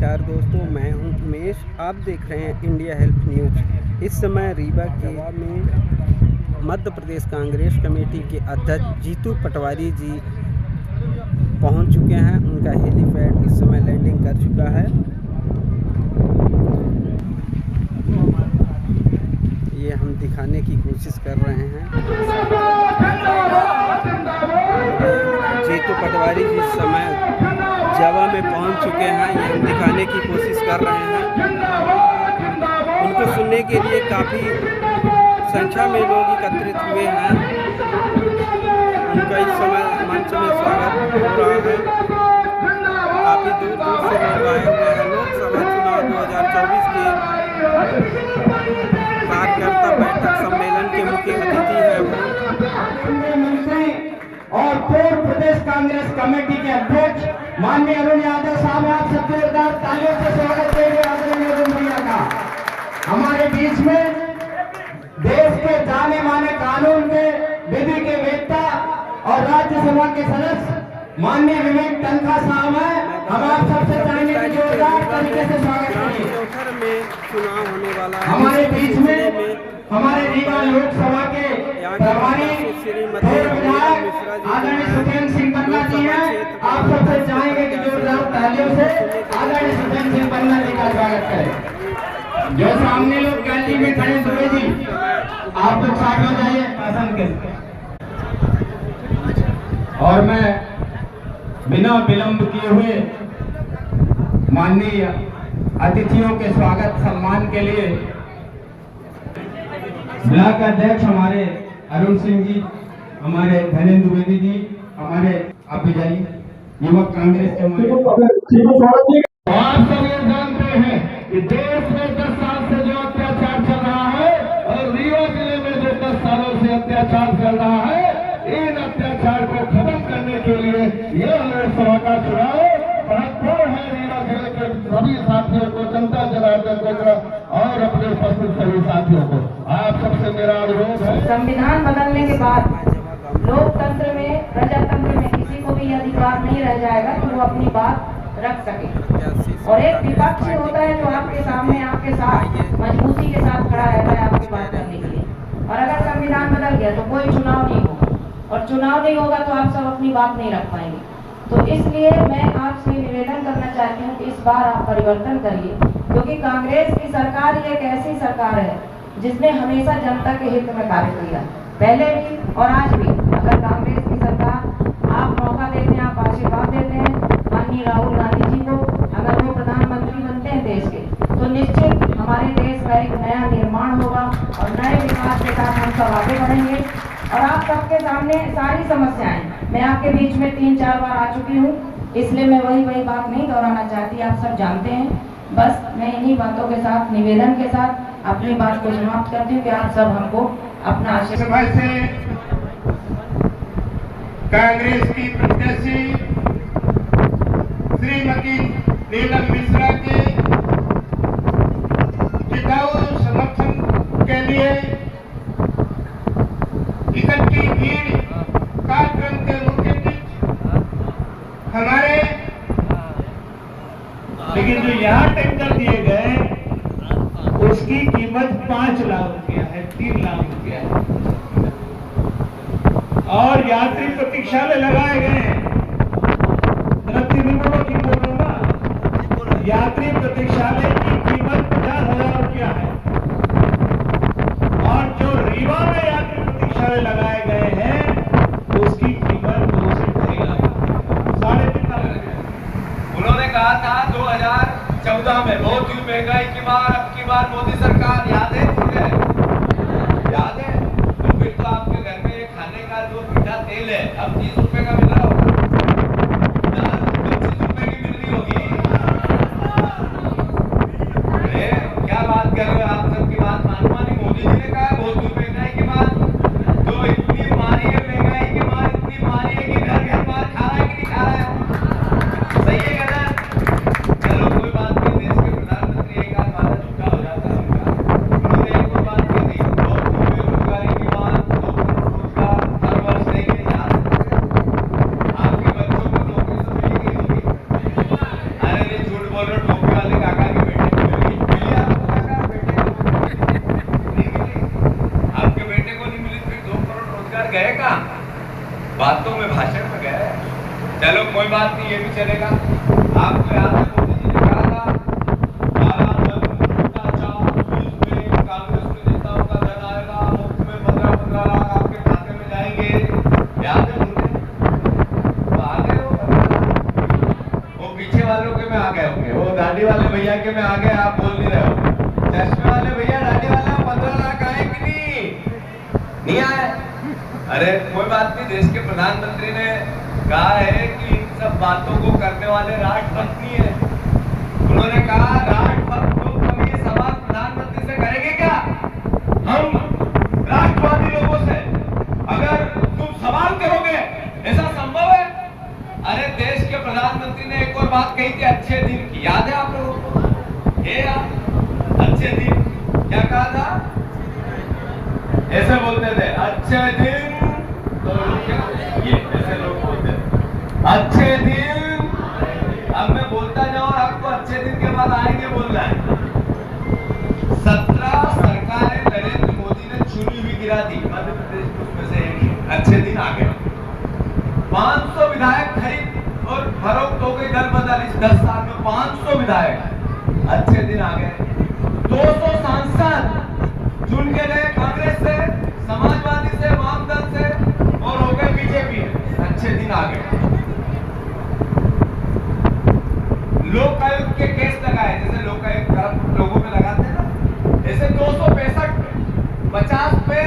नमस्कार दोस्तों, मैं हूं उमेश। आप देख रहे हैं इंडिया हेल्प न्यूज़। इस समय रीवा के में मध्य प्रदेश कांग्रेस कमेटी के अध्यक्ष जीतू पटवारी जी पहुंच चुके हैं। उनका हेलीपैड इस समय लैंडिंग कर चुका है। ये हम दिखाने की कोशिश कर रहे हैं। जीतू पटवारी जी इस समय जावा में पहुंच चुके हैं। ये हम दिखाने की कोशिश कर रहे हैं। उनको सुनने के लिए काफ़ी संख्या में लोग एकत्रित हुए हैं। उनका इस समय मंच में स्वागत हो रहा है। काफ़ी दूर दूर से लोग आए हुए हैं। लोकसभा चुनाव 2024 के कार्यकर्ता बैठक सम्मेलन के मुख्य अतिथि है और पूर्व प्रदेश कांग्रेस कमेटी के अध्यक्ष माननीय अरुण यादव साहब, आप सबके जोरदार तालियों से स्वागत करेंगे आदरणीय अरुण भैया का। हमारे बीच में देश के जाने माने कानून के विधि के वेत्ता और राज्यसभा के सदस्य माननीय विवेक तनखा साहब हैं। हम आप सबसे चाहेंगे कि जोरदार तरीके से स्वागत करें। में चुनाव होने वाला है। हमारे बीच में हमारे रीवा लोकसभा के प्रभारी आदरणीय सुखेंद्र सिंह पन्ना जी हैं। आप सबसे चाहेंगे कि जोरदार तालियों से आदरणीय सुखेंद्र सिंह पन्ना जी का स्वागत करें। जो सामने लोग गैलरी में खड़े दुबे जी, आप लोग साथ हो जाइए पसंद के। और मैं बिना विलंब किए हुए माननीय अतिथियों के स्वागत सम्मान के लिए ब्लॉक अध्यक्ष हमारे अरुण सिंह जी, हमारे धनेन्द्र द्विवेदी जी, हमारे आप भी जाइए युवक कांग्रेस के हमारे। आप सब ये जानते हैं कि देश में 10 साल से जो अत्याचार चल रहा है और रीवा जिले में जो 10 सालों से अत्याचार चल रहा है, इन अत्याचार को खत्म करने के लिए यह लोकसभा का चुनाव महत्वपूर्ण है। रीवा जिले के सभी साथियों को, जनता जनार्दन को और अपने उपस्थित सभी साथियों को आप सबसे मेरा अनुरोध है। संविधान बदलने के बाद लोकतंत्र में, प्रजातंत्र में किसी को भी यह अधिकार नहीं रह जाएगा कि वो अपनी बात रख सके। और एक विपक्ष होता है जो आपके सामने, आपके साथ मजबूती के साथ खड़ा रहता है आपकी बात करने के लिए। और अगर संविधान बदल गया तो कोई चुनाव नहीं होगा, और चुनाव नहीं होगा तो आप सब अपनी बात नहीं रख पाएंगे। तो इसलिए मैं आपसे निवेदन करना चाहती हूँ कि इस बार आप परिवर्तन करिए, क्योंकि कांग्रेस की सरकार एक ऐसी सरकार है जिसने हमेशा जनता के हित में कार्य किया, पहले भी और आज भी। अगर कांग्रेस की सरकार आप मौका देते हैं, आप आशीर्वाद देते हैं माननीय राहुल गांधी जी को, अगर वो प्रधानमंत्री बनते हैं देश के, तो निश्चित हमारे देश का एक नया निर्माण होगा और नए विकास के साथ हम सब आगे बढ़ेंगे। और आप सबके सामने सारी समस्याएं मैं आपके बीच में 3-4 बार आ चुकी हूँ, इसलिए मैं वही बात नहीं दोहराना चाहती, आप सब जानते हैं। बस मैं इन्हीं बातों के साथ, निवेदन के साथ अपनी बात को समाप्त करती हूँ कि आप सब हमको अपना आशीर्वाद से कांग्रेस की प्रत्याशी श्रीमती नीलम मिश्रा के जिताऊ समर्थन के लिए इकट्ठी भीड़ कार्यक्रम के मुख्य हमारे, लेकिन जो यहाँ टेंडर दिए गए उसकी कीमत 5 लाख रुपया है, 3 लाख रुपया है। और यात्री प्रतीक्षालय लगाए गए हैं। यात्री प्रतीक्षालय की कीमत 50,000 रुपया है। और जो रीवा में यात्री प्रतीक्षालय लगाए गए हैं उसकी कीमत 2 से 2.5 लाख, 3.5 लाख। उन्होंने कहा था 2014 में बहुत ही महंगाई की मार, अब की बार मोदी सरकार, याद है? याद है? तो फिर तो आपके घर में खाने का जो मीठा तेल है अब 30 रुपए का मिल रहा होगा, 25 रुपए की मिल रही होगी। क्या बात कर रहे हो आप? सबकी बात मानी मोदी जी ने कहा बहुत ही महंगाई की मार, तो इतनी मारी है महंगाई की मार, इतनी मारी है कि घर घर मार खा रहा है कि नहीं खा रहा है? सही है क्या? चलो कोई बात नहीं, देश के प्रधानमंत्री एक आध वादा झूठा हो जाता है उनका। उन्होंने एक और बात कही थी, लोग बेरोजगारी की बात, लोग रोजगार हर वर्ष देंगे, याद चलेगा। आपको याद है मोदी जी ने कहा था कांग्रेस के नेताओं का धन आएगा, मुफ्त में 15-15 लाख आपके खाते में जाएंगे। याद है मुझे? तो आ गए वो पीछे वालों के में आ गए होंगे, वो दाढ़ी वाले भैया के में आ गए, आप बोल नहीं रहे हो। चश्मे वाले भैया दाढ़ी वाले 15 लाख आए कि नहीं आए? अरे कोई बात नहीं, देश के प्रधानमंत्री ने कहा है कि इन सब बातों को करने वाले राष्ट्रभक्त नहीं है। उन्होंने कहा राष्ट्रभक्त लोग कभी ये सवाल प्रधानमंत्री से करेंगे क्या? हम राष्ट्रवादी लोगों से अगर तुम सवाल करोगे, ऐसा संभव है? अरे देश के प्रधानमंत्री ने एक और बात कही थी अच्छे दिन की, याद है आप लोगों को? अच्छे दिन क्या कहा था? ऐसे बोलते थे अच्छे दिन, तो ये ऐसे लोग बोलते थे अच्छे दिन। अब मैं बोलता जाऊं और आपको अच्छे दिन के बाद आएंगे बोलना है। 17 सरकारें नरेंद्र मोदी ने चुनी हुई गिरा दी, मध्य प्रदेश में से एक अच्छे दिन आ गए। 500 विधायक खरीद और फरोख्त हो गई, दल बदल। इस 10 साल में 500 विधायक अच्छे दिन आ गए। 200 सांसद चुन के गए कांग्रेस से, समाजवादी से, वामदल से और हो गए बीजेपी। अच्छे दिन आ गए। लोकायुक्त के केस लगाए, जैसे लोकायुक्त लोगों पे लगाते हैं ना, ऐसे 265 पे 50 पे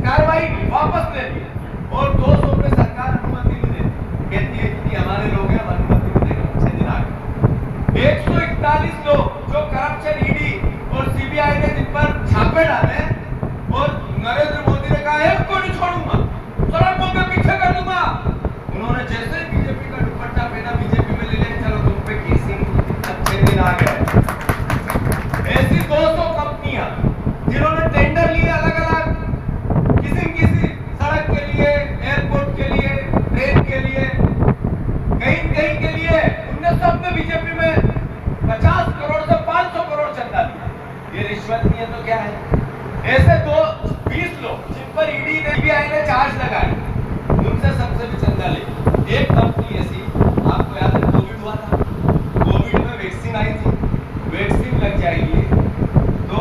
कार्रवाई वापस ले ली और 200 पे सरकार अनुमति नहीं देती, कहती है कि हमारे लोग हैं, हम अनुमति नहीं देंगे। अच्छे दिन आ गए। 141 लोग जो करप्शन ईडी और सीबीआई ने जिन पर छापे डाले और नरेंद्र मोदी ने कहा एक को नहीं छोड़ूंगा, सड़कों के पीछे कर दूंगा, उन्होंने जैसे ही बीजेपी का दुपट्टा पहना बीजेपी में ले लें, चलो तुम पे केसिंग। अच्छे दिन आ गए। ऐसी 200 कंपनियां जिन्होंने टेंडर लिए अलग अलग किसी सड़क के लिए, एयरपोर्ट के लिए, ट्रेन के लिए, कहीं के लिए, उनने सब में बीजेपी में 50 करोड़ से 500 करोड़ चंदा दिया। ये रिश्वत नहीं है तो क्या है? ऐसे 20 लोग जिन पर ईडी ने, सीबीआई ने चार्ज लगाए, उनसे सबसे भी चंदा ले। एक कंपनी ऐसी, आपको याद है कोविड हुआ था, कोविड में वैक्सीन आई थी, वैक्सीन लग जाएगी तो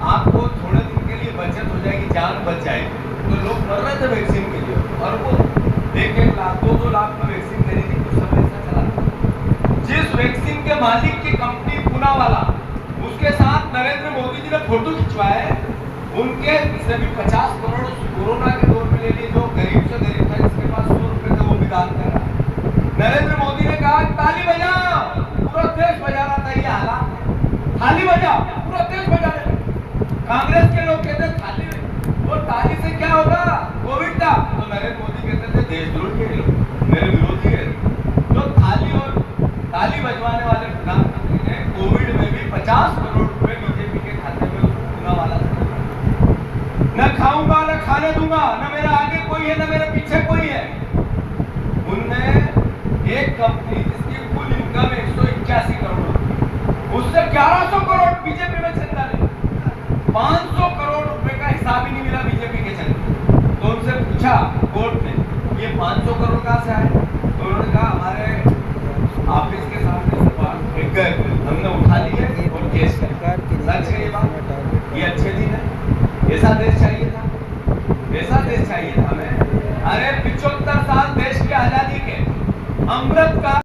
आपको थोड़े दिन के लिए बचत हो जाएगी, जान बच जाएगी। तो लोग मर रहे थे वैक्सीन के लिए और वो 1-1 लाख 2-2 लाख में वैक्सीन खरीदी। कुछ समय ऐसा चला। जिस वैक्सीन के मालिक की कंपनी पूना वाला, उसके साथ नरेंद्र मोदी जी ने फोटो खिंचवाए, उनके से भी 50 करोड़ कोरोना के दौर में ले लिए। जो गरीब से गरीब था, जिसके पास 100 रुपए थे, वो भी दान कर रहा। नरेंद्र मोदी ने कहा ताली बजाओ, पूरा देश बजा रहा था। ये हालात, ताली बजाओ, पूरा देश बजा रहे। कांग्रेस के लोग कहते थाली, और ताली से क्या होगा? कोविड था तो नरेंद्र मोदी कहते थे देशद्रोह के लोग, मेरे विरोधी है। तो ताली बजवाने वाले प्रधानमंत्री ने कोविड में भी 50 करोड़ रुपए बीजेपी के खाते में पूना वाला। न खाऊंगा, न खाने दूंगा, न मेरा आगे कोई है, न मेरे पीछे कोई है। उनने एक कंपनी जिसकी कुल इनकम 181 करोड़, उससे 1100 करोड़ बीजेपी में चंदा ले। 500 करोड़ रुपए का हिसाब ही नहीं मिला बीजेपी के चंदे। तो उनसे पूछा कोर्ट ने, ये 500 करोड़ कहां से आए? तो उन्होंने कहा हमारे ऑफिस के सामने से हमने उठा लिए और केस सरकार की। सच है ये बात? ये अच्छे दिन है? ऐसा देश चाहिए था? ऐसा देश चाहिए था हमें? अरे 75 साल देश की आजादी के अमृत का